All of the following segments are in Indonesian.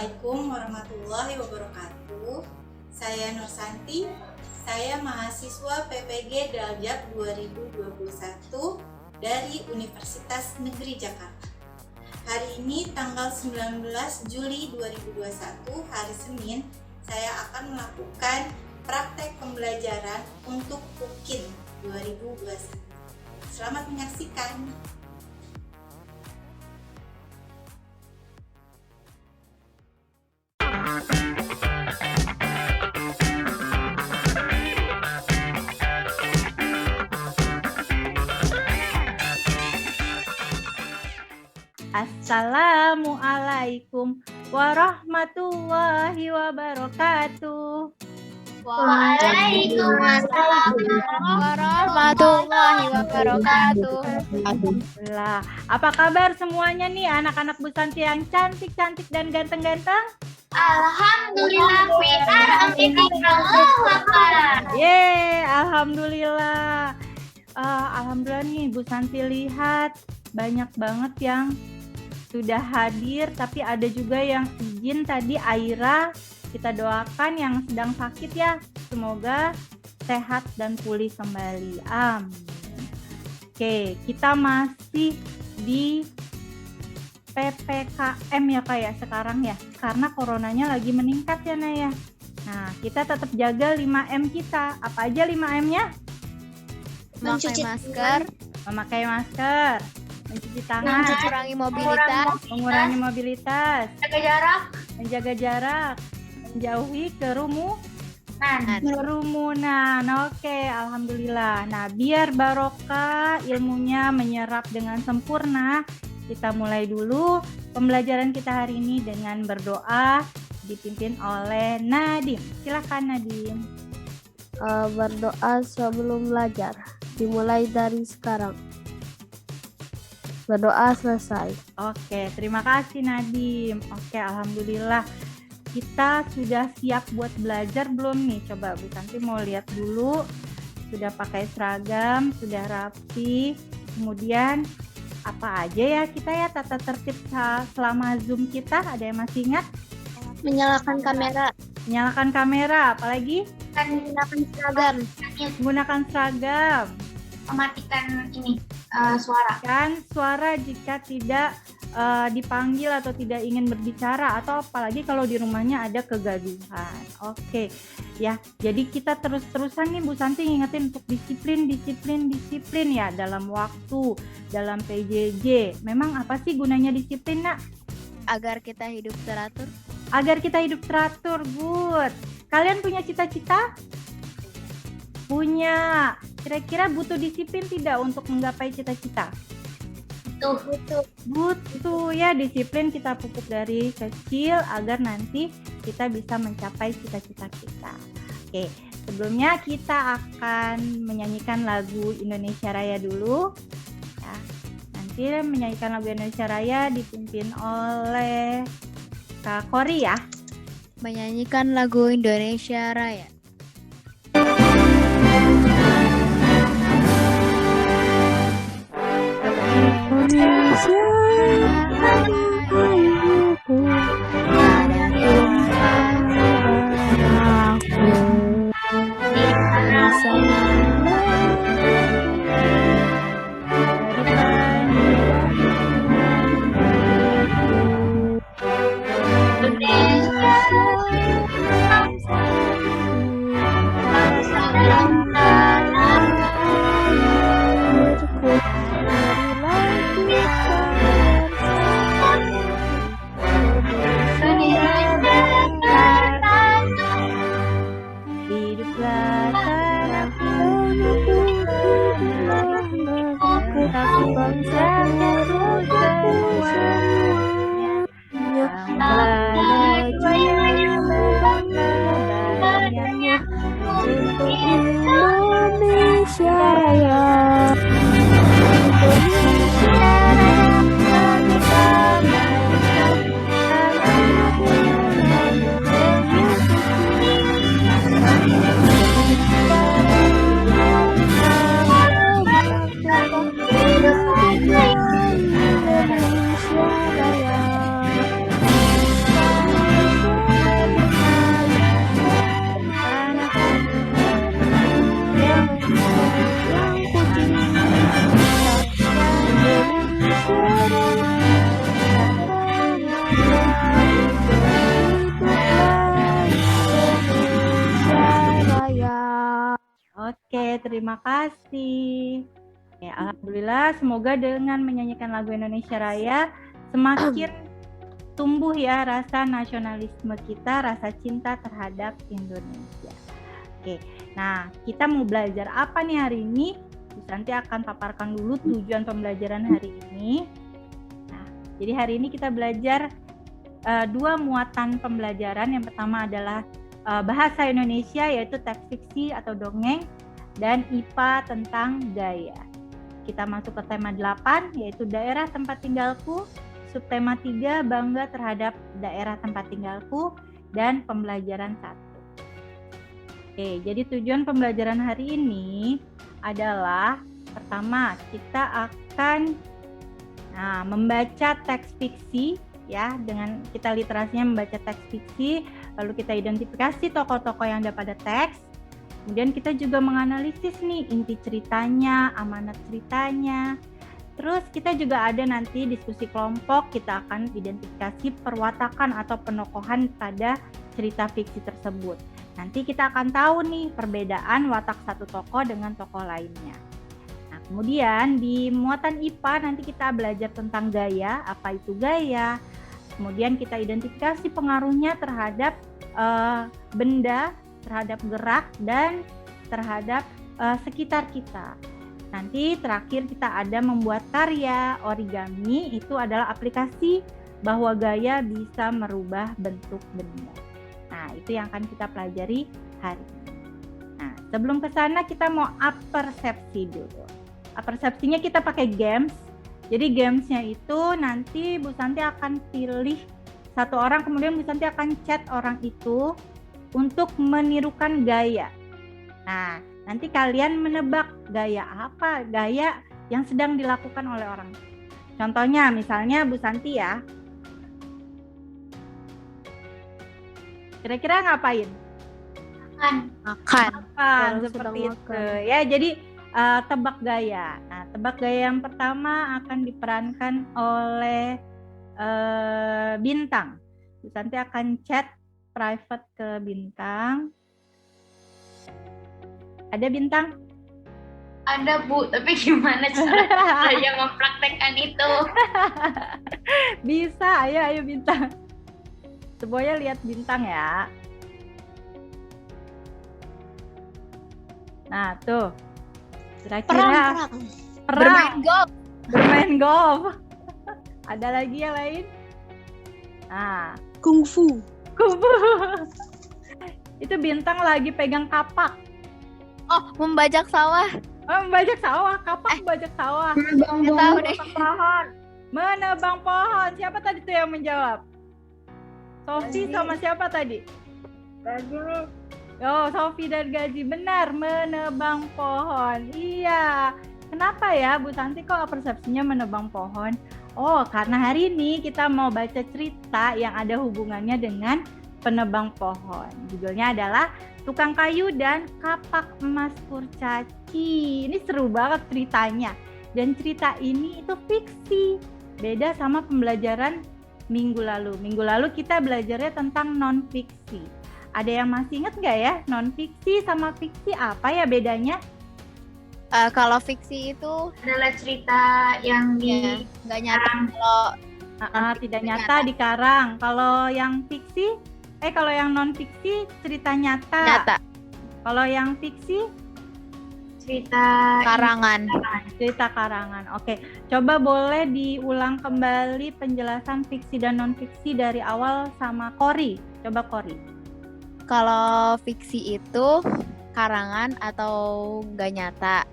Assalamualaikum warahmatullahi wabarakatuh. Saya Nur Santi, saya mahasiswa PPG Daljab 2021 dari Universitas Negeri Jakarta. Hari ini tanggal 19 Juli 2021, hari Senin, saya akan melakukan praktek pembelajaran untuk UKIN 2021. Selamat menyaksikan. Assalamualaikum warahmatullahi wabarakatuh. Waalaikumsalam warahmatullahi wabarakatuh. Lah, apa kabar semuanya nih anak-anak Bu Santi yang cantik-cantik dan ganteng-ganteng? Alhamdulillah, pintar Allahu Akbar. Yeay, alhamdulillah. Alhamdulillah nih Bu Santi lihat banyak banget yang sudah hadir, tapi ada juga yang izin tadi. Aira, kita doakan yang sedang sakit ya, semoga sehat dan pulih kembali. Amin. Oke, kita masih di PPKM ya Kak ya sekarang ya, karena coronanya lagi meningkat ya Naya. Nah, kita tetap jaga 5M kita. Apa aja 5M-nya? Memakai masker, mencuci tangan, mengurangi mobilitas, menjaga jarak, menjauhi kerumunan. Oke, alhamdulillah. Nah, biar barokah ilmunya menyerap dengan sempurna, kita mulai dulu pembelajaran kita hari ini dengan berdoa dipimpin oleh Nadim. Silakan Nadim. Berdoa sebelum belajar dimulai dari sekarang. Berdoa selesai. Oke, terima kasih Nadim. Oke, alhamdulillah. Kita sudah siap buat belajar belum nih? Coba Bu Santi mau lihat dulu. Sudah pakai seragam, sudah rapi. Kemudian apa aja ya kita ya tata tertib selama Zoom kita? Ada yang masih ingat? Menyalakan kamera. Menyalakan kamera, apalagi? Menggunakan seragam. mematikan suara. Kan suara jika tidak dipanggil atau tidak ingin berbicara, atau apalagi kalau di rumahnya ada kegaduhan. Oke ya, jadi kita terus-terusan nih Bu Santi ngingetin untuk disiplin ya dalam waktu, dalam PJJ. Memang apa sih gunanya disiplin Nak? Agar kita hidup teratur. Good. Kalian punya cita-cita? Punya. Kira-kira butuh disiplin tidak untuk menggapai cita-cita? Butuh ya, disiplin kita pupuk dari kecil agar nanti kita bisa mencapai cita-cita kita. Oke, sebelumnya kita akan menyanyikan lagu Indonesia Raya dulu. Ya, nanti menyanyikan lagu Indonesia Raya dipimpin oleh Kak Kori ya. Menyanyikan lagu Indonesia Raya. Indonesia Raya. Oke, terima kasih. Oke, alhamdulillah semoga dengan menyanyikan lagu Indonesia Raya semakin tumbuh ya rasa nasionalisme kita, rasa cinta terhadap Indonesia. Oke, nah kita mau belajar apa nih hari ini? Bu Santi akan paparkan dulu tujuan pembelajaran hari ini. Nah, jadi hari ini kita belajar dua muatan pembelajaran. Yang pertama adalah bahasa Indonesia yaitu teks fiksi atau dongeng, dan IPA tentang gaya. Kita masuk ke tema 8 yaitu daerah tempat tinggalku, subtema 3 bangga terhadap daerah tempat tinggalku, dan pembelajaran 1. Oke, jadi tujuan pembelajaran hari ini adalah pertama kita akan membaca teks fiksi ya, dengan kita literasinya membaca teks fiksi, lalu kita identifikasi tokoh-tokoh yang ada pada teks. Kemudian kita juga menganalisis nih inti ceritanya, amanat ceritanya. Terus kita juga ada nanti diskusi kelompok, kita akan identifikasi perwatakan atau penokohan pada cerita fiksi tersebut. Nanti kita akan tahu nih perbedaan watak satu tokoh dengan tokoh lainnya. Nah, kemudian di muatan IPA nanti kita belajar tentang gaya, apa itu gaya. Kemudian kita identifikasi pengaruhnya terhadap benda, terhadap gerak, dan terhadap sekitar kita. Nanti terakhir kita ada membuat karya origami, itu adalah aplikasi bahwa gaya bisa merubah bentuk benda. Nah, itu yang akan kita pelajari hari ini. Nah, sebelum ke sana kita mau apersepsi dulu. Apersepsinya kita pakai games. Jadi gamesnya itu nanti Bu Santi akan pilih satu orang, kemudian Bu Santi akan chat orang itu untuk menirukan gaya. Nah, nanti kalian menebak gaya apa, gaya yang sedang dilakukan oleh orang. Contohnya misalnya Bu Santi ya. Kira-kira ngapain? Makan. Kalau Seperti sedang itu. makan. Ya, jadi tebak gaya. Nah, tebak gaya yang pertama akan diperankan oleh Bintang. Bu Santi akan chat private ke Bintang. Ada Bintang? Ada Bu, tapi gimana cara saya mempraktekkan itu? Bisa, ayo Bintang. Semuanya lihat Bintang ya. Nah, tuh. Kira-kira Bermain golf. Bermain golf. Ada lagi yang lain? Nah, Kungfu. kubu. Itu Bintang lagi pegang kapak. Oh, membajak sawah. Oh, membajak sawah, kapak membajak sawah. Nggak tahu deh. Menebang pohon. Siapa tadi tuh yang menjawab? Sofi sama siapa tadi? Gaji. Oh, Sofi dan Gaji. Benar, menebang pohon. Iya. Kenapa ya Bu Santi kok persepsinya menebang pohon? Oh, karena hari ini kita mau baca cerita yang ada hubungannya dengan penebang pohon. Judulnya adalah Tukang Kayu dan Kapak Emas Kurcaci. Ini seru banget ceritanya. Dan cerita ini itu fiksi. Beda sama pembelajaran minggu lalu. Minggu lalu kita belajarnya tentang non-fiksi. Ada yang masih ingat nggak ya? Non-fiksi sama fiksi apa ya bedanya? Kalau fiksi itu Adalah cerita yang di nggak nyata. Kalau Tidak nyata dikarang. Kalau yang fiksi, kalau yang non-fiksi cerita nyata. nyata. Kalau yang fiksi cerita Karangan. cerita karangan. Oke, coba boleh diulang kembali penjelasan fiksi dan non-fiksi dari awal sama Kori. Coba Kori. Kalau fiksi itu karangan atau nggak nyata.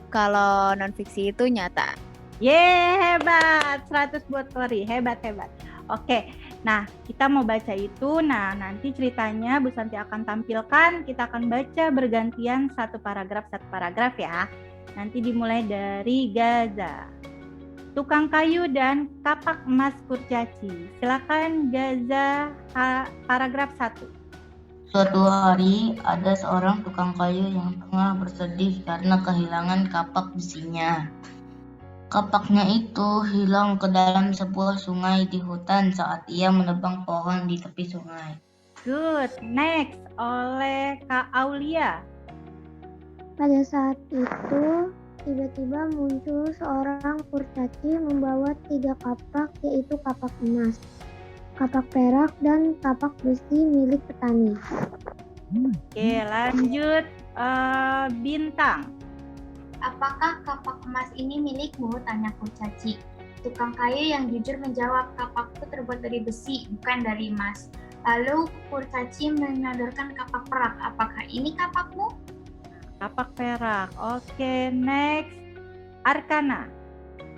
Kalau non fiksi itu nyata. Hebat, 100 buat Kori, hebat. Oke, nah kita mau baca itu. Nah, nanti ceritanya Bu Santi akan tampilkan. Kita akan baca bergantian satu paragraf ya. Nanti dimulai dari Gaza. Tukang kayu dan kapak emas kurcaci. Silakan Gaza, paragraf 1. Suatu hari, ada seorang tukang kayu yang tengah bersedih karena kehilangan kapak besinya. Kapaknya itu hilang ke dalam sebuah sungai di hutan saat ia menebang pohon di tepi sungai. Good. Next, oleh Kak Aulia. Pada saat itu, tiba-tiba muncul seorang kurcaci membawa 3 kapak, yaitu kapak emas, kapak perak, dan kapak besi milik petani. Oke, lanjut. Bintang. Apakah kapak emas ini milikmu? Tanya kurcaci. Tukang kayu yang jujur menjawab, kapakku terbuat dari besi, bukan dari emas. Lalu kurcaci menyodorkan kapak perak. Apakah ini kapakmu? Kapak perak. Oke, next. Arkana.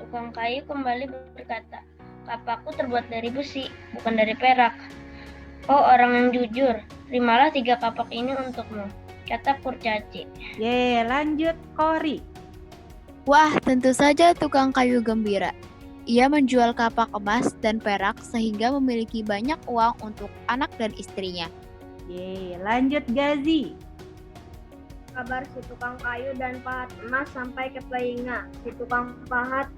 Tukang kayu kembali berkata, kapakku terbuat dari besi, bukan dari perak. Oh orang yang jujur, terimalah 3 kapak ini untukmu, kata kurcaci. Ye, lanjut Kori. Wah, tentu saja tukang kayu gembira. Ia menjual kapak emas dan perak sehingga memiliki banyak uang untuk anak dan istrinya. Ye, lanjut Gazi. Kabar si tukang kayu dan pahat emas sampai ke telinga si tukang pahat.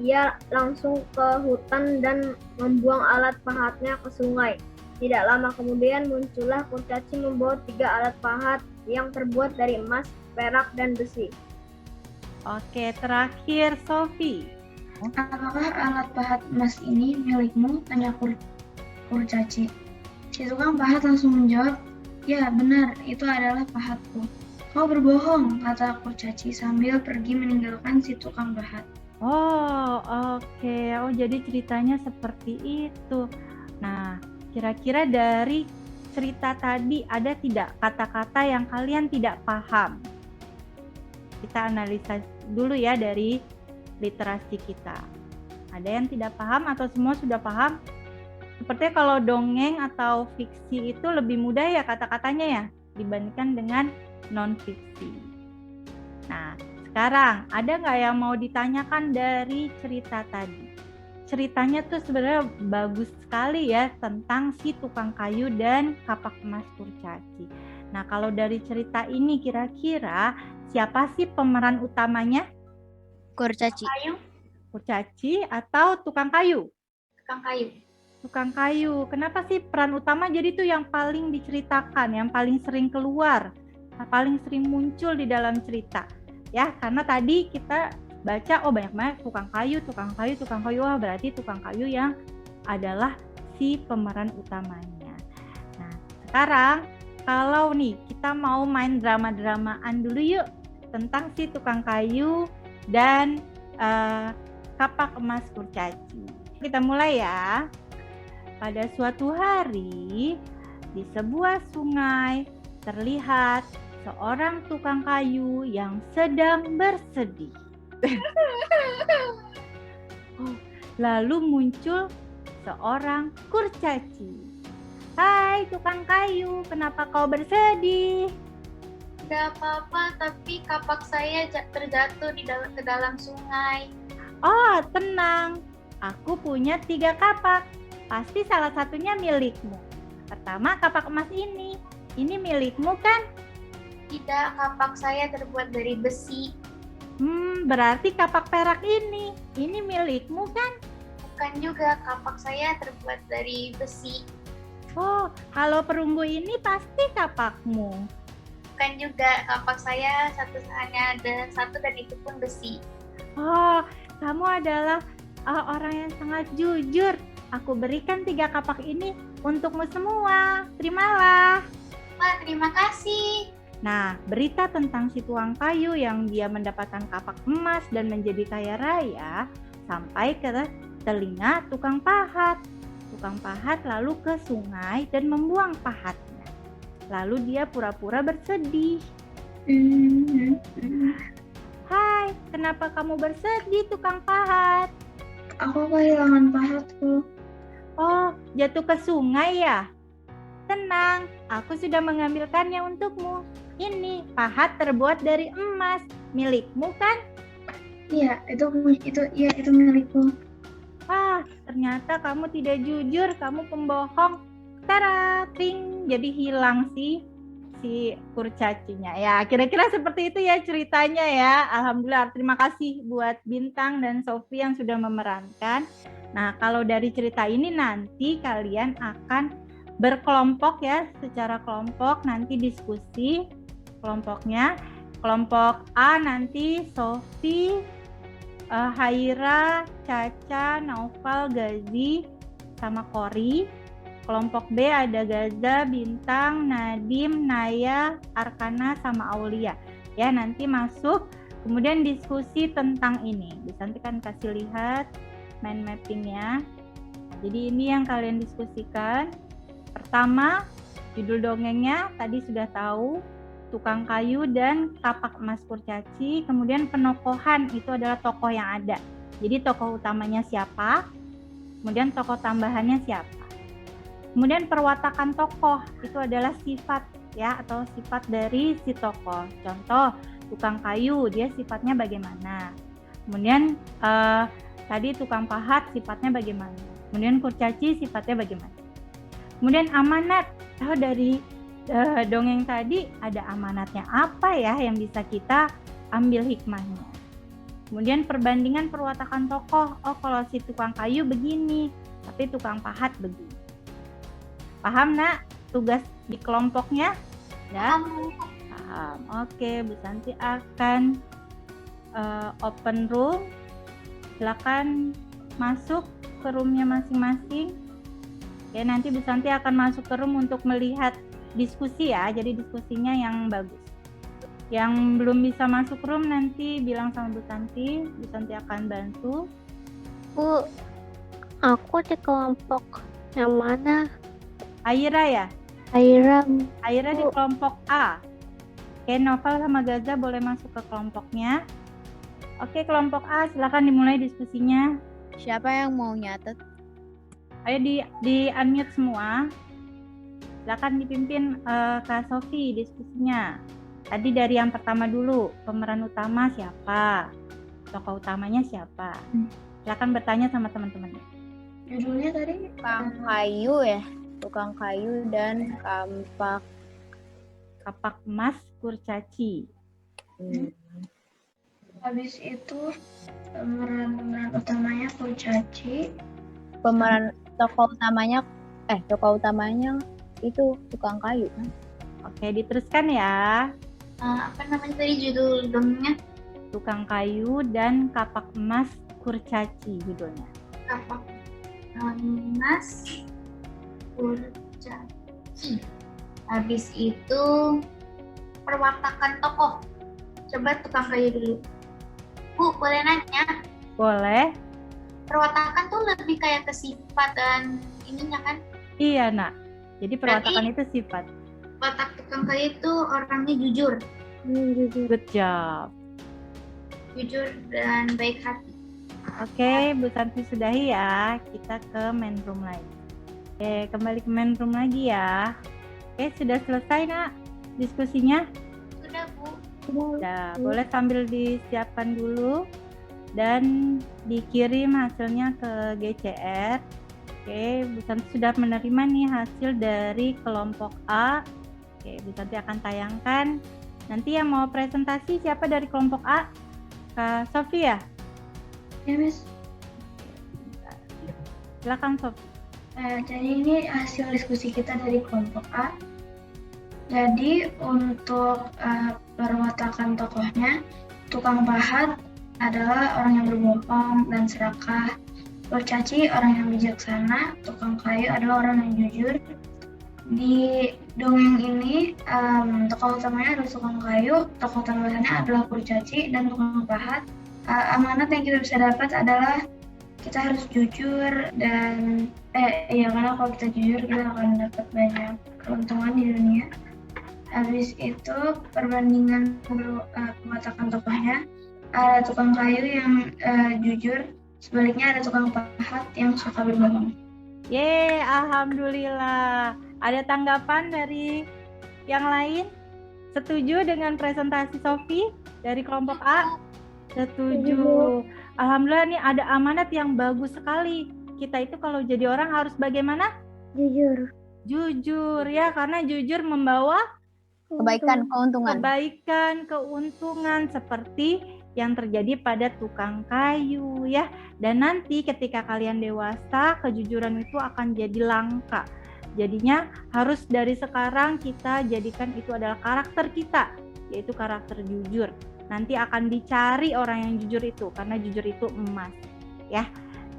Ia langsung ke hutan dan membuang alat pahatnya ke sungai. Tidak lama kemudian muncullah kurcaci membawa 3 alat pahat yang terbuat dari emas, perak, dan besi. Oke, terakhir Sofi. Apakah alat pahat emas ini milikmu? Tanya kurcaci. Si tukang pahat langsung menjawab, ya benar, itu adalah pahatku. Kau berbohong, kata kurcaci sambil pergi meninggalkan si tukang pahat. Oh, oke. Oh, jadi ceritanya seperti itu. Nah, kira-kira dari cerita tadi ada tidak kata-kata yang kalian tidak paham? Kita analisa dulu ya dari literasi kita. Ada yang tidak paham atau semua sudah paham? Sepertinya kalau dongeng atau fiksi itu lebih mudah ya kata-katanya ya dibandingkan dengan non-fiksi. Nah, sekarang ada nggak yang mau ditanyakan dari cerita tadi? Ceritanya tuh sebenarnya bagus sekali ya tentang si tukang kayu dan kapak emas kurcaci. Nah, kalau dari cerita ini kira-kira siapa sih pemeran utamanya? Kurcaci. Kayu? Kurcaci atau tukang kayu? Tukang kayu. Tukang kayu. Kenapa sih peran utama jadi tuh yang paling diceritakan, yang paling sering keluar, paling sering muncul di dalam cerita? Ya, karena tadi kita baca banyak banget tukang kayu. Wah, berarti tukang kayu yang adalah si pemeran utamanya. Nah, sekarang kalau nih kita mau main drama-dramaan dulu yuk tentang si tukang kayu dan kapak emas kurcaci. Kita mulai ya. Pada suatu hari di sebuah sungai terlihat seorang tukang kayu yang sedang bersedih. Lalu muncul seorang kurcaci. Hai tukang kayu, kenapa kau bersedih? Tidak apa-apa, tapi kapak saya terjatuh ke dalam sungai. Oh, tenang. Aku punya 3 kapak. Pasti salah satunya milikmu. Pertama, kapak emas ini. Ini milikmu kan? Tidak, kapak saya terbuat dari besi. Berarti kapak perak ini milikmu kan? Bukan juga, kapak saya terbuat dari besi. Oh, kalau perunggu ini pasti kapakmu. Bukan juga, kapak saya hanya ada satu dan itu pun besi. Oh, kamu adalah orang yang sangat jujur. Aku berikan 3 kapak ini untukmu semua. Terimalah. Wah, terima kasih. Nah, berita tentang si tukang kayu yang dia mendapatkan kapak emas dan menjadi kaya raya sampai ke telinga tukang pahat. Tukang pahat lalu ke sungai dan membuang pahatnya. Lalu dia pura-pura bersedih. Hai, kenapa kamu bersedih tukang pahat? Aku kehilangan pahatku. Oh, jatuh ke sungai ya? Tenang, aku sudah mengambilkannya untukmu. Ini pahat terbuat dari emas, milikmu kan? Iya, itu milikku. Wah, ternyata kamu tidak jujur, kamu pembohong. Tara, ting, jadi hilang sih si kurcacinya. Ya, kira-kira seperti itu ya ceritanya ya. Alhamdulillah, terima kasih buat Bintang dan Sofi yang sudah memerankan. Nah, kalau dari cerita ini nanti kalian akan berkelompok ya, secara kelompok nanti diskusi kelompoknya. Kelompok A nanti Sofi, Haira, Caca, Naufal, Gazi, sama Kori. Kelompok B ada Gaza, Bintang, Nadim, Naya, Arkana, sama Aulia. Ya, nanti masuk, kemudian diskusi tentang ini. Bisa nanti kan kasih lihat mind mappingnya. Jadi ini yang kalian diskusikan. Pertama, judul dongengnya tadi sudah tahu, Tukang Kayu dan Kapak Emas Kurcaci. Kemudian penokohan itu adalah tokoh yang ada. Jadi tokoh utamanya siapa, kemudian tokoh tambahannya siapa. Kemudian perwatakan tokoh itu adalah sifat ya, atau sifat dari si tokoh. Contoh, tukang kayu dia sifatnya bagaimana. Kemudian tadi tukang pahat sifatnya bagaimana. Kemudian kurcaci sifatnya bagaimana. Kemudian amanat, dari dongeng tadi ada amanatnya apa ya yang bisa kita ambil hikmahnya. Kemudian perbandingan perwatakan tokoh. Oh, kalau si tukang kayu begini, tapi tukang pahat begini. Paham nak tugas di kelompoknya? Ya? Paham. Oke, Bu Santi akan open room. Silakan masuk ke roomnya masing-masing. Ya, nanti Bu Santi akan masuk ke room untuk melihat diskusi ya. Jadi diskusinya yang bagus. Yang belum bisa masuk room nanti bilang sama Bu Santi akan bantu. Bu, aku di kelompok yang mana? Aira ya? Aira di kelompok A. Oke, Novel sama Gaza boleh masuk ke kelompoknya. Oke, kelompok A silakan dimulai diskusinya. Siapa yang mau nyatet? Ayo di unmute semua. Silakan dipimpin Kak Sofi diskusinya. Tadi dari yang pertama dulu, pemeran utama siapa? Tokoh utamanya siapa? Silakan bertanya sama teman-teman. Judulnya tadi Tukang kayu ya. Tukang kayu dan Kapak Emas Kurcaci. Habis itu pemeran utamanya Kurcaci. Tokoh utamanya itu tukang kayu kan? Oke, diteruskan ya. Apa namanya tadi judul dongengnya? Tukang Kayu dan Kapak Emas Kurcaci judulnya. Kapak Emas Kurcaci. Habis itu perwatakan tokoh. Coba tukang kayu dulu. Bu, boleh nanya? Boleh. Perwatakan tuh lebih kayak ke sifat dan ininya kan? Iya, Nak. Jadi perwatakan itu sifat. Watak tukang kayu itu orangnya jujur. Good job. Jujur dan baik hati. Oke, Bu Santi sudahi ya. Kita ke main room lagi. Oke, kembali ke main room lagi ya. Oke, sudah selesai Nak diskusinya? Sudah, Bu. Sudah, boleh sambil disiapkan dulu dan dikirim hasilnya ke GCR. Oke, Bu Santi sudah menerima nih hasil dari kelompok A. Oke, Bu Santi akan tayangkan. Nanti yang mau presentasi siapa dari kelompok A? Kak Sofi ya? Ya, Miss. Silakan Sofi. Jadi ini hasil diskusi kita dari kelompok A. Jadi untuk perwatakan tokohnya, tukang pahat adalah orang yang berbohong dan serakah. Kurcaci orang yang bijaksana, tukang kayu adalah orang yang jujur. Di dongeng ini tokoh utamanya adalah tukang kayu, tokoh tambahannya adalah kurcaci dan tukang pahat. Amanat yang kita bisa dapat adalah kita harus jujur dan karena kalau kita jujur kita akan dapat banyak keuntungan di dunia. Habis itu perbandingan perwatakan tokohnya, ada tukang kayu yang jujur, sebaliknya ada tukang pahat yang suka berbohong. Yeay, alhamdulillah. Ada tanggapan dari yang lain? Setuju dengan presentasi Sofi dari kelompok A? Setuju. Alhamdulillah nih ada amanat yang bagus sekali. Kita itu kalau jadi orang harus bagaimana? Jujur. Jujur ya, karena jujur membawa Kebaikan, keuntungan. Kebaikan, keuntungan seperti yang terjadi pada tukang kayu ya. Dan nanti ketika kalian dewasa, kejujuran itu akan jadi langka. Jadinya harus dari sekarang kita jadikan itu adalah karakter kita, yaitu karakter jujur. Nanti akan dicari orang yang jujur itu, karena jujur itu emas ya.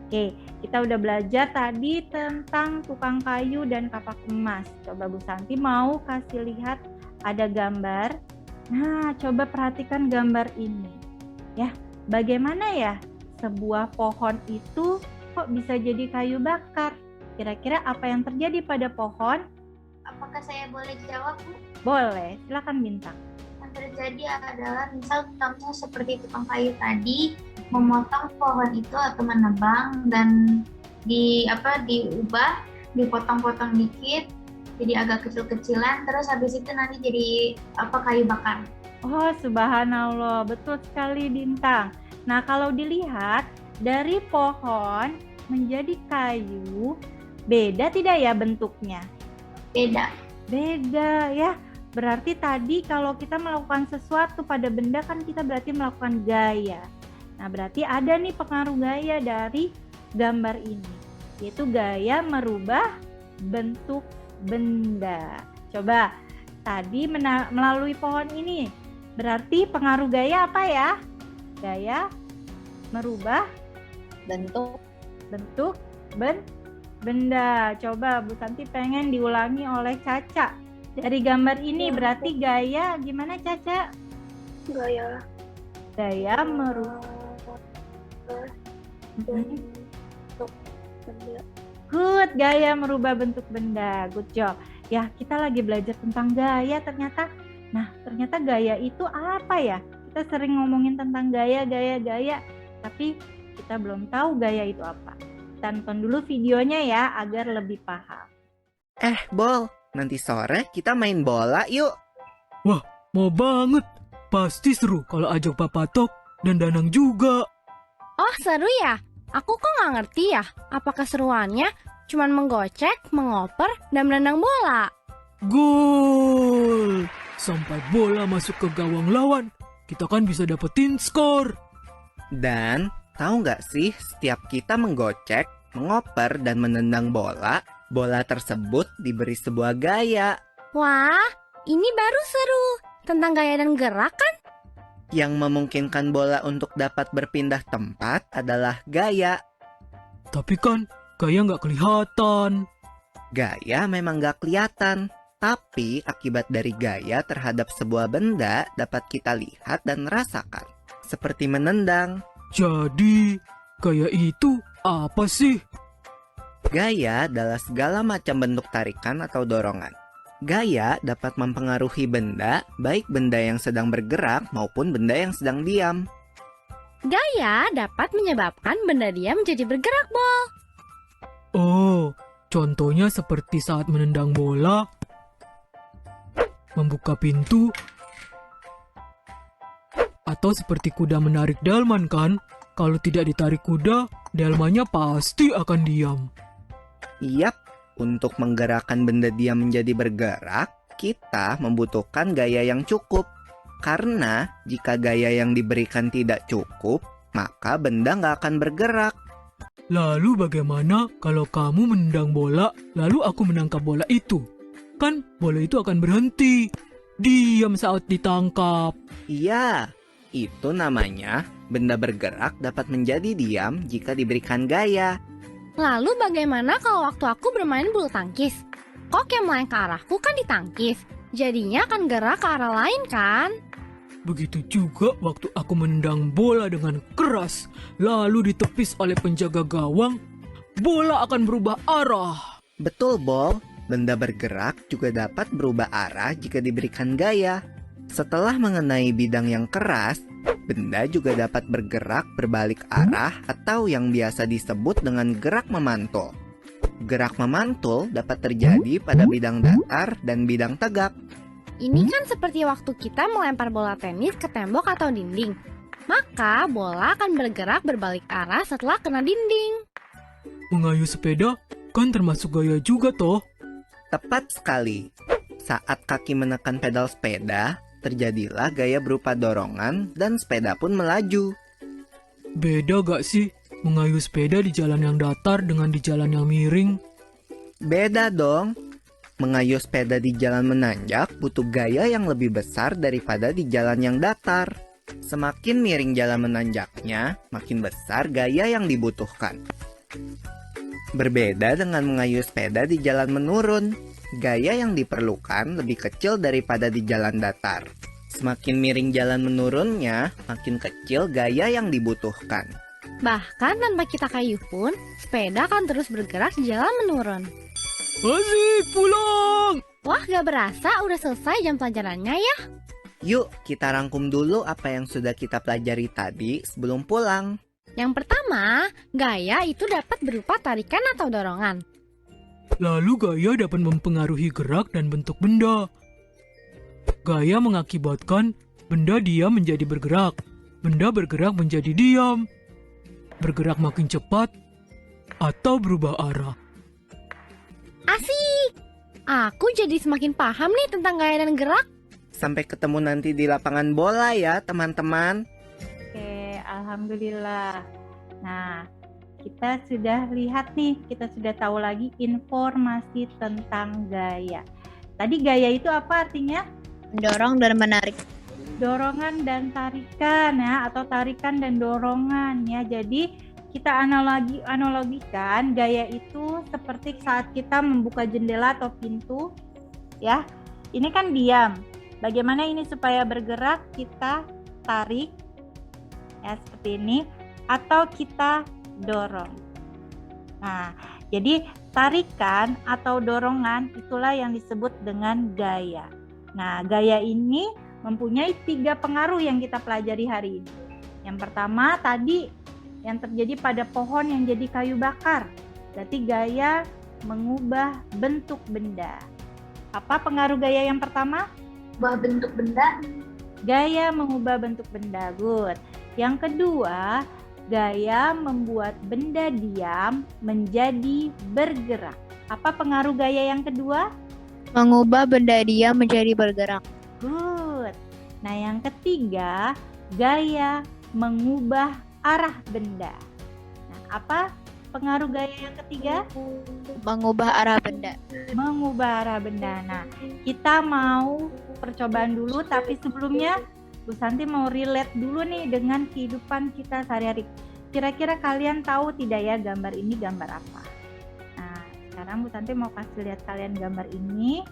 Oke, kita udah belajar tadi tentang tukang kayu dan kapak emas. Coba Bu Santi mau kasih lihat ada gambar. Nah, coba perhatikan gambar ini. Ya, bagaimana ya sebuah pohon itu kok bisa jadi kayu bakar? Kira-kira apa yang terjadi pada pohon? Apakah saya boleh jawab, Bu? Boleh, silakan Bintang. Yang terjadi adalah misal contoh seperti tukang kayu tadi memotong pohon itu atau menebang dan diubah, dipotong-potong dikit jadi agak kecil-kecilan, terus habis itu nanti jadi kayu bakar. Oh, subhanallah, betul sekali Bintang. Nah, kalau dilihat dari pohon menjadi kayu, beda tidak ya bentuknya? Beda ya. Berarti tadi kalau kita melakukan sesuatu pada benda kan kita berarti melakukan gaya. Nah, berarti ada nih pengaruh gaya dari gambar ini, yaitu gaya merubah bentuk benda. Coba tadi melalui pohon ini, berarti pengaruh gaya apa ya? Gaya merubah bentuk benda. Coba Bu Santi pengen diulangi oleh Caca. Dari gambar ini berarti gaya gimana Caca? Gaya merubah bentuk benda. Good, gaya merubah bentuk benda. Good job. Ya, kita lagi belajar tentang gaya ternyata. Nah, ternyata gaya itu apa ya? Kita sering ngomongin tentang gaya, tapi kita belum tahu gaya itu apa. Tonton dulu videonya ya agar lebih paham. Bol, nanti sore kita main bola yuk. Wah, mau banget. Pasti seru kalau ajak Papa Tok dan Danang juga. Oh, seru ya? Aku kok nggak ngerti ya, apa keseruannya cuman menggocek, mengoper, dan menendang bola. Gol! Sampai bola masuk ke gawang lawan, kita kan bisa dapetin skor. Dan tahu nggak sih, setiap kita menggocek, mengoper, dan menendang bola, bola tersebut diberi sebuah gaya. Wah, ini baru seru. Tentang gaya dan gerak kan? Yang memungkinkan bola untuk dapat berpindah tempat adalah gaya. Tapi kan gaya nggak kelihatan. Gaya memang nggak kelihatan, tapi akibat dari gaya terhadap sebuah benda dapat kita lihat dan rasakan. Seperti menendang. Jadi, gaya itu apa sih? Gaya adalah segala macam bentuk tarikan atau dorongan. Gaya dapat mempengaruhi benda, baik benda yang sedang bergerak maupun benda yang sedang diam. Gaya dapat menyebabkan benda diam menjadi bergerak, Bol. Oh, contohnya seperti saat menendang bola, membuka pintu, atau seperti kuda menarik delman kan? Kalau tidak ditarik kuda, delmannya pasti akan diam. Yap. Untuk menggerakkan benda diam menjadi bergerak, kita membutuhkan gaya yang cukup. Karena jika gaya yang diberikan tidak cukup, maka benda nggak akan bergerak. Lalu bagaimana kalau kamu menendang bola, lalu aku menangkap bola itu? Kan bola itu akan berhenti, diam saat ditangkap. Iya, itu namanya benda bergerak dapat menjadi diam jika diberikan gaya. Lalu bagaimana kalau waktu aku bermain bulu tangkis? Kok yang melayang ke arahku kan ditangkis, jadinya akan gerak ke arah lain kan? Begitu juga waktu aku menendang bola dengan keras, lalu ditepis oleh penjaga gawang, bola akan berubah arah. Betul, Bol. Benda bergerak juga dapat berubah arah jika diberikan gaya. Setelah mengenai bidang yang keras, benda juga dapat bergerak berbalik arah atau yang biasa disebut dengan gerak memantul. Gerak memantul dapat terjadi pada bidang datar dan bidang tegak. Ini kan seperti waktu kita melempar bola tenis ke tembok atau dinding. Maka bola akan bergerak berbalik arah setelah kena dinding. Mengayuh sepeda kan termasuk gaya juga toh? Tepat sekali. Saat kaki menekan pedal sepeda, terjadilah gaya berupa dorongan dan sepeda pun melaju. Beda gak sih mengayuh sepeda di jalan yang datar dengan di jalan yang miring? Beda dong. Mengayuh sepeda di jalan menanjak butuh gaya yang lebih besar daripada di jalan yang datar. Semakin miring jalan menanjaknya, makin besar gaya yang dibutuhkan. Berbeda dengan mengayuh sepeda di jalan menurun. Gaya yang diperlukan lebih kecil daripada di jalan datar. Semakin miring jalan menurunnya, makin kecil gaya yang dibutuhkan. Bahkan tanpa kita kayuh pun, sepeda akan terus bergerak di jalan menurun. Asik, pulang! Wah, gak berasa udah selesai jam pelajarannya ya. Yuk, kita rangkum dulu apa yang sudah kita pelajari tadi sebelum pulang. Yang pertama, gaya itu dapat berupa tarikan atau dorongan. Lalu gaya dapat mempengaruhi gerak dan bentuk benda. Gaya mengakibatkan benda diam menjadi bergerak. Benda bergerak menjadi diam. Bergerak makin cepat atau berubah arah. Asik! Aku jadi semakin paham nih tentang gaya dan gerak. Sampai ketemu nanti di lapangan bola ya, teman-teman. Oke, alhamdulillah. Nah, kita sudah lihat nih, kita sudah tahu lagi informasi tentang gaya. Tadi gaya itu apa artinya? Mendorong dan menarik. Dorongan dan tarikan ya, atau tarikan dan dorongan ya. Jadi kita analogikan gaya itu seperti saat kita membuka jendela atau pintu ya. Ini kan diam. Bagaimana ini supaya bergerak? Kita tarik ya seperti ini atau kita dorong. Nah, jadi tarikan atau dorongan itulah yang disebut dengan gaya. Nah, gaya ini mempunyai 3 pengaruh yang kita pelajari hari ini. Yang pertama tadi yang terjadi pada pohon yang jadi kayu bakar. Berarti gaya mengubah bentuk benda. Apa pengaruh gaya yang pertama? Ubah bentuk benda. Gaya mengubah bentuk benda. Good. Yang kedua, gaya membuat benda diam menjadi bergerak. Apa pengaruh gaya yang kedua? Mengubah benda diam menjadi bergerak. Good. Nah, yang ketiga, gaya mengubah arah benda. Nah, apa pengaruh gaya yang ketiga? Mengubah arah benda. Mengubah arah benda. Nah, kita mau percobaan dulu, tapi sebelumnya Bu Santi mau relate dulu nih dengan kehidupan kita sehari-hari. Kira-kira kalian tahu tidak ya gambar ini gambar apa? Nah, sekarang Bu Santi mau kasih lihat kalian gambar ini.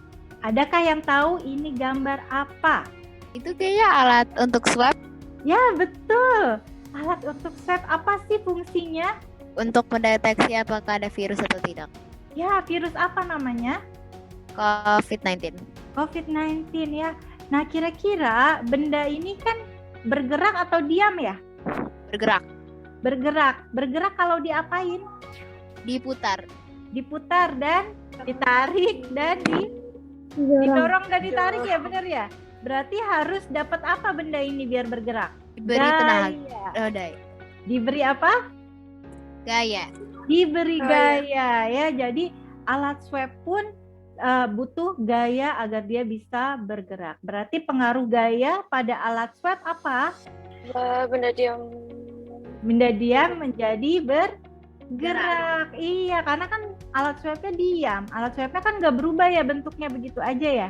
Adakah yang tahu ini gambar apa? Itu kayaknya alat untuk swab. Ya, betul. Alat untuk swab apa sih fungsinya? Untuk mendeteksi apakah ada virus atau tidak. Ya, virus apa namanya? COVID-19. COVID-19 ya. Nah, kira-kira benda ini kan bergerak atau diam ya? Bergerak. Bergerak. Bergerak kalau diapain? Diputar. Diputar dan ditarik dan didorong dan ditarik ya, benar ya? Berarti harus dapat apa benda ini biar bergerak? Diberi tenaga. Diberi apa? Gaya. Diberi gaya ya. Jadi alat swab pun butuh gaya agar dia bisa bergerak. Berarti pengaruh gaya pada alat swab apa? Benda diam. Benda diam menjadi bergerak. Iya, karena kan alat swabnya diam. Alat swabnya kan nggak berubah ya bentuknya begitu aja ya.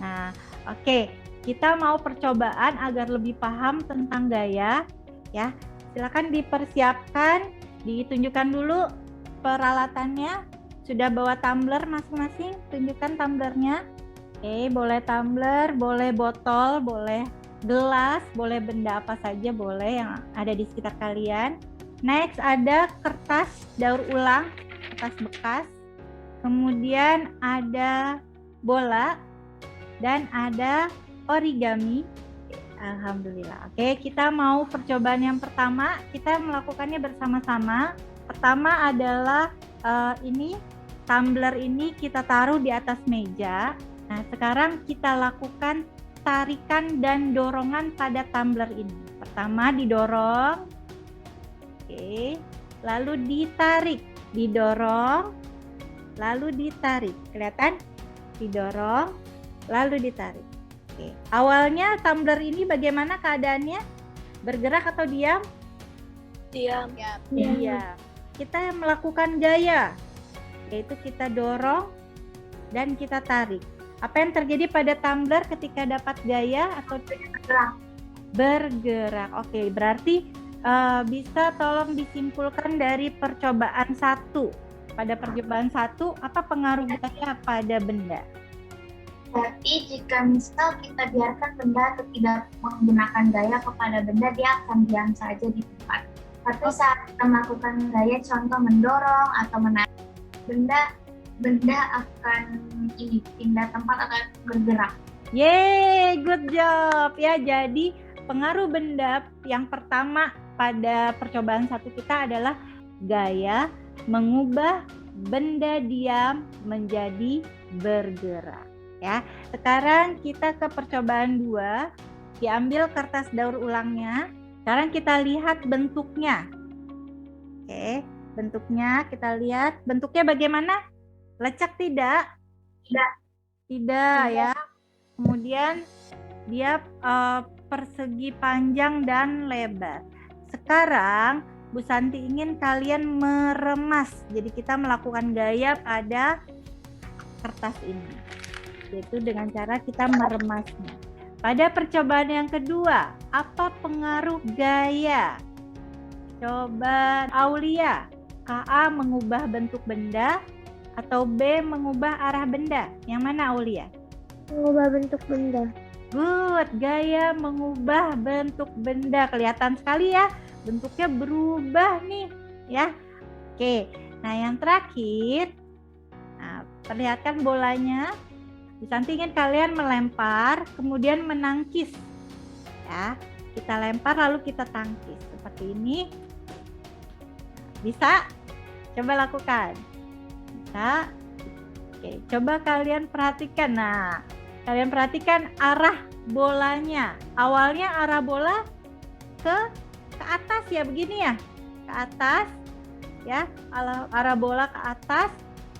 Nah, oke. Kita mau percobaan agar lebih paham tentang gaya. Ya, silakan dipersiapkan, ditunjukkan dulu peralatannya. Sudah bawa tumbler masing-masing? Tunjukkan tumblernya. Oke, boleh tumbler, boleh botol, boleh gelas, boleh benda apa saja boleh yang ada di sekitar kalian. Next ada kertas daur ulang, kertas bekas. Kemudian ada bola dan ada origami. Alhamdulillah. Oke, kita mau percobaan yang pertama. Kita melakukannya bersama-sama. Pertama adalah ini tumbler ini kita taruh di atas meja. Nah, sekarang kita lakukan tarikan dan dorongan pada tumbler ini. Pertama didorong. Oke. Lalu ditarik, didorong. Lalu ditarik. Kelihatan? Didorong, lalu ditarik. Oke. Awalnya tumbler ini bagaimana keadaannya? Bergerak atau diam? Diam. Iya. Kita melakukan gaya, yaitu kita dorong dan kita tarik. Apa yang terjadi pada tumbler ketika dapat gaya atau bergerak? Oke, berarti bisa tolong disimpulkan dari percobaan 1. Pada percobaan 1, apa pengaruh gaya pada benda? Berarti jika misal kita biarkan benda atau tidak menggunakan gaya kepada benda, dia akan diam saja di tempat. Tapi saat kita melakukan gaya, contoh mendorong atau menarik, benda akan pindah tempat atau bergerak. Yeay, good job ya. Jadi pengaruh benda yang pertama pada percobaan 1 kita adalah gaya mengubah benda diam menjadi bergerak. Ya, sekarang kita ke percobaan 2. Diambil kertas daur ulangnya. Sekarang kita lihat bentuknya. Oke, bentuknya kita lihat. Bentuknya bagaimana? Lecak tidak? Tidak ya. Kemudian dia persegi panjang dan lebar. Sekarang Bu Santi ingin kalian meremas. Jadi kita melakukan gaya pada kertas ini, yaitu dengan cara kita meremasnya. Pada percobaan yang kedua, apa pengaruh gaya? Coba Aulia, KA mengubah bentuk benda atau B mengubah arah benda? Yang mana Aulia? Mengubah bentuk benda. Good, gaya mengubah bentuk benda. Kelihatan sekali ya, bentuknya berubah nih ya. Oke, nah yang terakhir, nah, perlihatkan bolanya. Bu Santi ingin kalian melempar, kemudian menangkis. Ya, kita lempar lalu kita tangkis seperti ini. Bisa? Coba lakukan. Bisa? Oke, coba kalian perhatikan. Nah, kalian perhatikan arah bolanya. Awalnya arah bola ke atas ya, begini ya. Ke atas ya, arah bola ke atas,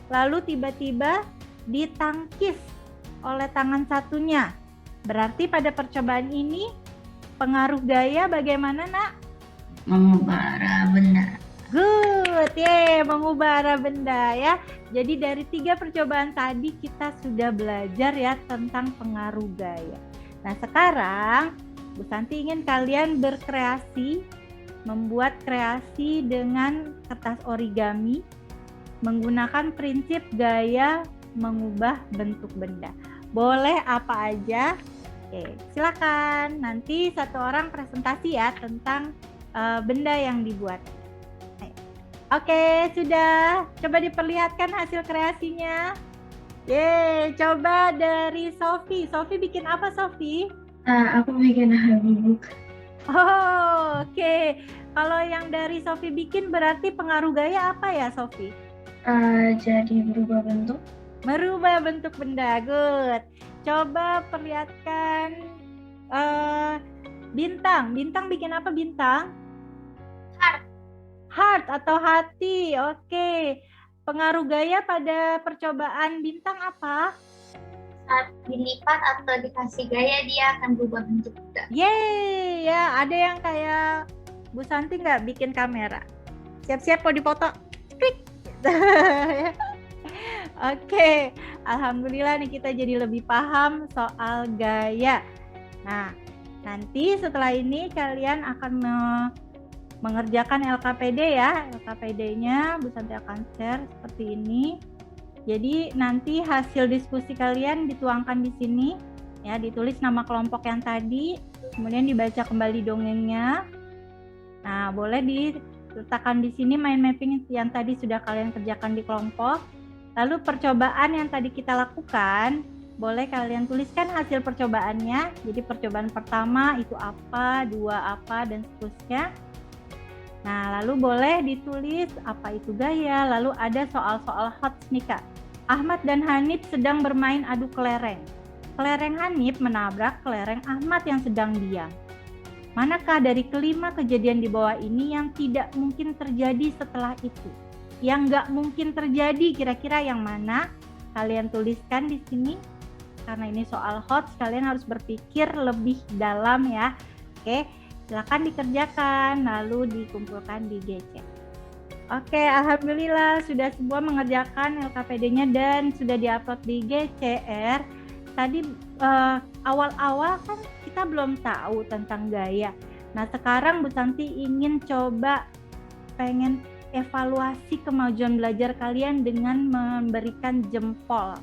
lalu tiba-tiba ditangkis oleh tangan satunya. Berarti pada percobaan ini pengaruh gaya bagaimana, Nak? Mengubah arah benda. Good, mengubah arah benda ya. Jadi dari 3 percobaan tadi kita sudah belajar ya tentang pengaruh gaya. Nah sekarang Bu Santi ingin kalian berkreasi, membuat kreasi dengan kertas origami menggunakan prinsip gaya mengubah bentuk benda. Boleh apa aja? Oke, silakan. Nanti satu orang presentasi ya tentang benda yang dibuat. Oke, sudah. Coba diperlihatkan hasil kreasinya. Yeay, coba dari Sofi. Sofi bikin apa, Sofi? Aku bikin habibuk. Oh, oke. Kalau yang dari Sofi bikin berarti pengaruh gaya apa ya, Sofi? Jadi berubah bentuk. Merubah bentuk benda, good. Coba perlihatkan bintang. Bintang bikin apa bintang? Heart atau hati, oke. Pengaruh gaya pada percobaan bintang apa? Saat dilipat atau dikasih gaya, dia akan berubah bentuk juga. Yeay, ya ada yang kayak Bu Santi nggak bikin kamera? Siap-siap mau dipoto? Klik. Oke, alhamdulillah nih kita jadi lebih paham soal gaya. Nah, nanti setelah ini kalian akan mengerjakan LKPD ya. LKPD-nya Bu Santi akan share seperti ini. Jadi nanti hasil diskusi kalian dituangkan di sini ya, ditulis nama kelompok yang tadi, kemudian dibaca kembali dongengnya. Nah, boleh diletakkan di sini mind mapping yang tadi sudah kalian kerjakan di kelompok. Lalu percobaan yang tadi kita lakukan, boleh kalian tuliskan hasil percobaannya. Jadi percobaan pertama itu apa, 2 apa, dan seterusnya. Nah, lalu boleh ditulis apa itu gaya. Lalu ada soal-soal hot nih Kak. Ahmad dan Hanif sedang bermain adu kelereng. Kelereng Hanif menabrak kelereng Ahmad yang sedang diam. Manakah dari kelima kejadian di bawah ini yang tidak mungkin terjadi setelah itu? Yang nggak mungkin terjadi kira-kira yang mana? Kalian tuliskan di sini. karena ini soal hot, kalian harus berpikir lebih dalam ya. Oke, silakan dikerjakan lalu dikumpulkan di GC. Oke, alhamdulillah sudah semua mengerjakan LKPD-nya dan sudah diupload di GCR. Tadi awal-awal kan kita belum tahu tentang gaya. Nah, sekarang Bu Santi ingin coba pengen evaluasi kemajuan belajar kalian dengan memberikan jempol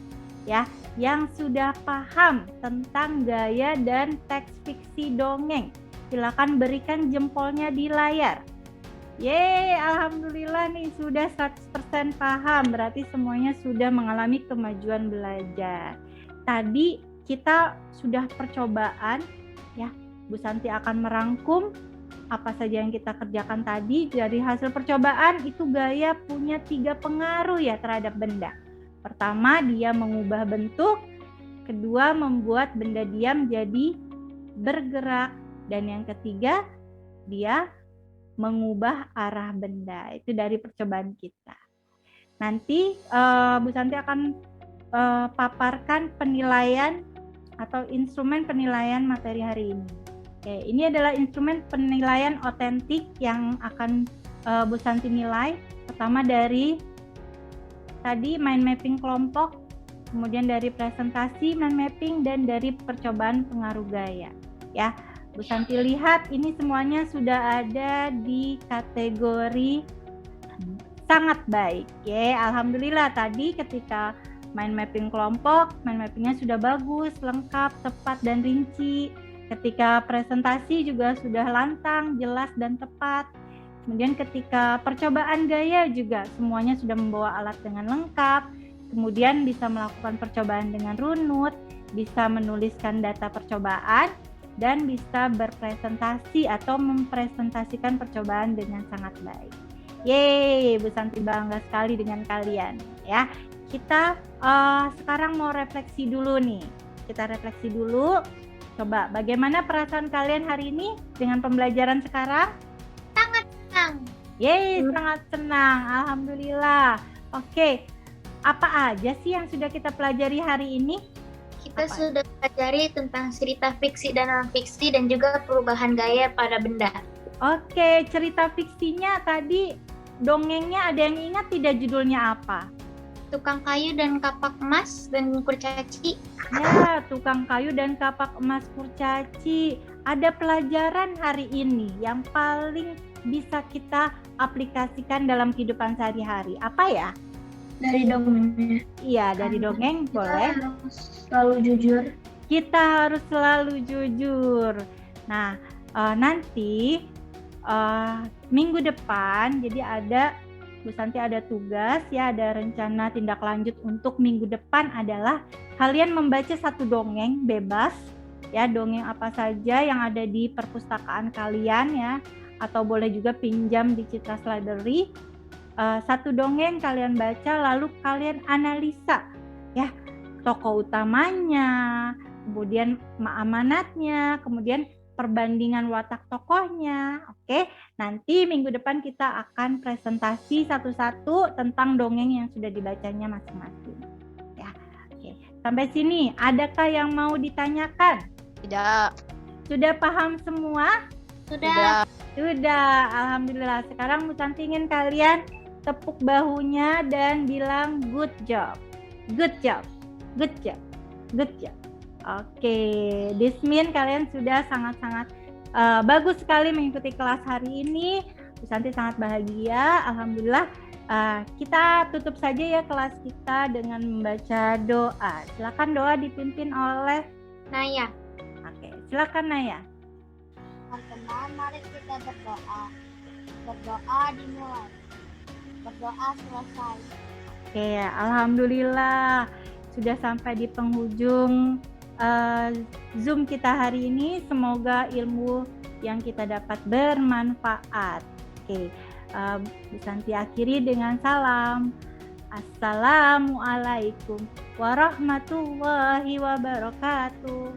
ya, yang sudah paham tentang gaya dan teks fiksi dongeng. Silakan berikan jempolnya di layar. Yeay, alhamdulillah nih sudah 100% paham, berarti semuanya sudah mengalami kemajuan belajar. Tadi kita sudah percobaan ya, Bu Santi akan merangkum apa saja yang kita kerjakan tadi. Dari hasil percobaan itu gaya punya 3 pengaruh ya terhadap benda. Pertama, dia mengubah bentuk. Kedua, membuat benda diam jadi bergerak. Dan yang ketiga, dia mengubah arah benda. Itu dari percobaan kita. Nanti Bu Santi akan paparkan penilaian atau instrumen penilaian materi hari ini. Oke, ini adalah instrumen penilaian otentik yang akan Bu Santi nilai. Pertama dari tadi mind mapping kelompok, kemudian dari presentasi mind mapping, dan dari percobaan pengaruh gaya. Ya, Bu Santi lihat ini semuanya sudah ada di kategori sangat baik. Ya, alhamdulillah tadi ketika mind mapping kelompok, mind mappingnya sudah bagus, lengkap, tepat dan rinci. Ketika presentasi juga sudah lantang, jelas dan tepat. Kemudian ketika percobaan gaya juga semuanya sudah membawa alat dengan lengkap. Kemudian bisa melakukan percobaan dengan runut, bisa menuliskan data percobaan, dan bisa berpresentasi atau mempresentasikan percobaan dengan sangat baik. Yeay, Bu Santi bangga sekali dengan kalian ya. Kita sekarang mau refleksi dulu nih. Kita refleksi dulu. Coba bagaimana perasaan kalian hari ini dengan pembelajaran sekarang? Sangat senang. Yeay, sangat senang. Alhamdulillah. Oke, apa aja sih yang sudah kita pelajari hari ini? Kita sudah pelajari tentang cerita fiksi dan non-fiksi dan juga perubahan gaya pada benda. Oke, cerita fiksinya tadi dongengnya ada yang ingat tidak judulnya apa? Tukang kayu dan kapak emas dan kurcaci. Ya, tukang kayu dan kapak emas kurcaci. Ada pelajaran hari ini yang paling bisa kita aplikasikan dalam kehidupan sehari-hari. Apa ya? Dari dongengnya. Iya, dari dongeng boleh. Kita harus selalu jujur. Kita harus selalu jujur. Nah, nanti minggu depan, jadi ada Bu Santi ada tugas ya, ada rencana tindak lanjut untuk minggu depan adalah kalian membaca satu dongeng bebas ya, dongeng apa saja yang ada di perpustakaan kalian ya, atau boleh juga pinjam di Citra Library. Satu dongeng kalian baca lalu kalian analisa ya, tokoh utamanya, kemudian amanatnya, kemudian perbandingan watak tokohnya. Oke, nanti minggu depan kita akan presentasi satu-satu tentang dongeng yang sudah dibacanya masing-masing. Ya, oke. Sampai sini, adakah yang mau ditanyakan? Tidak. Sudah paham semua? Sudah. Sudah, alhamdulillah. Sekarang Bu Santi ingin kalian tepuk bahunya dan bilang good job. Good job. Good job. Good job. Oke, this mean kalian sudah sangat-sangat bagus sekali mengikuti kelas hari ini. Bu Santi sangat bahagia, alhamdulillah. Kita tutup saja ya kelas kita dengan membaca doa. Silakan doa dipimpin oleh Naya. Oke, silakan Naya. Teman-teman, mari kita berdoa. Berdoa dimulai. Berdoa selesai. Oke, alhamdulillah sudah sampai di penghujung Zoom kita hari ini. Semoga ilmu yang kita dapat bermanfaat. Oke, Bu Santi akhiri dengan salam. Assalamualaikum warahmatullahi wabarakatuh.